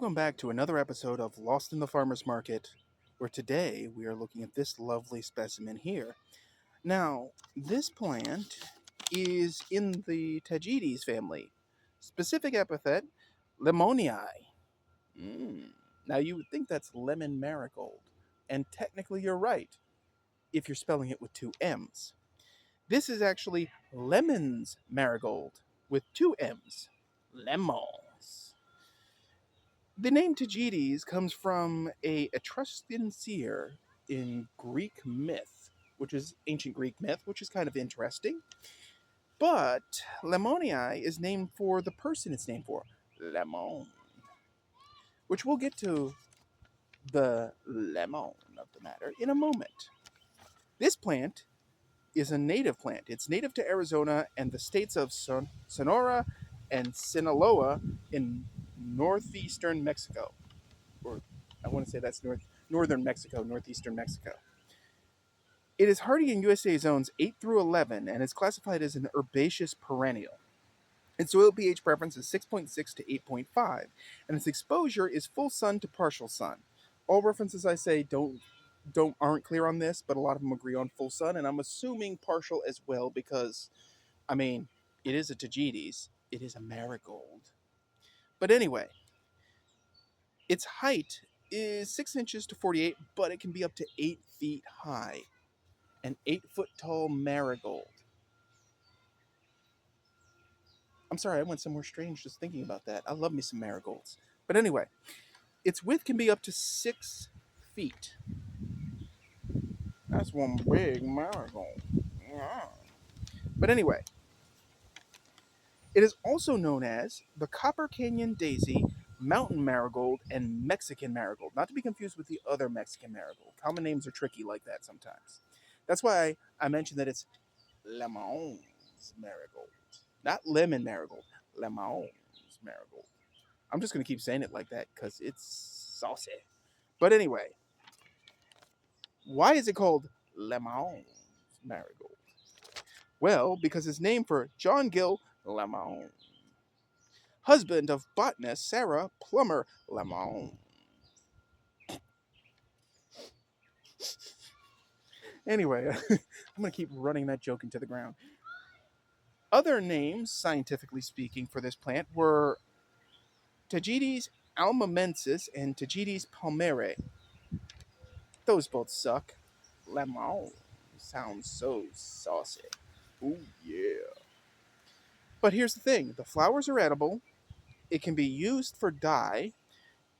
Welcome back to another episode of Lost in the Farmer's Market, where today we are looking at this lovely specimen here. Now, this plant is in the Tagetes family. Specific epithet, Lemmonii. Now, you would think that's lemon marigold, and technically you're right, if you're spelling it with two M's. This is actually Lemmon's marigold, with two M's. Lemons. The name Tagetes comes from a Etruscan seer in Greek myth, which is ancient Greek myth, which is kind of interesting. But Lemmonii is named for the person it's named for, Lemmon, which we'll get to the lemon of the matter in a moment. This plant is a native plant. It's native to Arizona and the states of Sonora and Sinaloa in northeastern Mexico. Or I want to say that's northern Mexico, northeastern Mexico. It is hardy in USA zones 8 through 11 and is classified as an herbaceous perennial. Its soil pH preference is 6.6 to 8.5, and its exposure is full sun to partial sun. All references I say aren't clear on this, but a lot of them agree on full sun, and I'm assuming partial as well because, it is a Tagetes, it is a marigold. But anyway, its height is 6 inches to 48, but it can be up to 8 feet high. An 8-foot tall marigold. I'm sorry, I went somewhere strange just thinking about that. I love me some marigolds. But anyway, its width can be up to 6 feet. That's one big marigold. Yeah. But anyway, it is also known as the Copper Canyon Daisy, Mountain Marigold, and Mexican Marigold. Not to be confused with the other Mexican Marigold. Common names are tricky like that sometimes. That's why I mentioned that it's Lemmon's Marigold. Not Lemon Marigold. Lemmon's Marigold. I'm just going to keep saying it like that because it's saucy. But anyway, why is it called Lemmon's Marigold? Well, because it's named for John Gill Lemmon, husband of botanist Sarah Plummer Lemmon. Anyway, I'm going to keep running that joke into the ground. Other names, scientifically speaking, for this plant were Tagetes almamensis and Tagetes palmerae. Those both suck. Lemon sounds so saucy. Ooh, yeah. But here's the thing. The flowers are edible. It can be used for dye.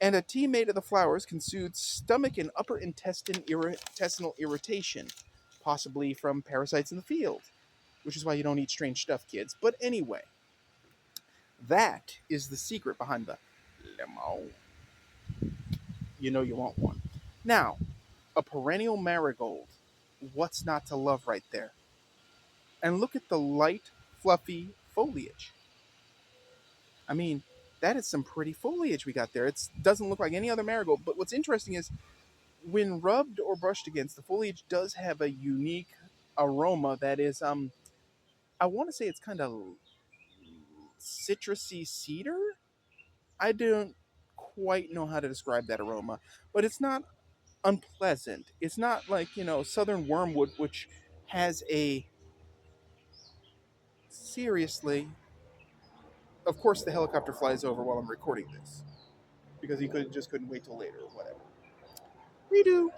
And a tea made of the flowers can soothe stomach and upper intestinal irritation, possibly from parasites in the field, which is why you don't eat strange stuff, kids. But anyway, that is the secret behind the lemon. You know you want one. Now, a perennial marigold. What's not to love right there? And look at the light, fluffy foliage. That is some pretty foliage we got there. It doesn't look like any other marigold, but what's interesting is when rubbed or brushed against, the foliage does have a unique aroma that is, I want to say it's kind of citrusy cedar. I don't quite know how to describe that aroma, but it's not unpleasant. It's not like, southern wormwood, which has a seriously. Of course, the helicopter flies over while I'm recording this because he couldn't wait till later or whatever. Redo.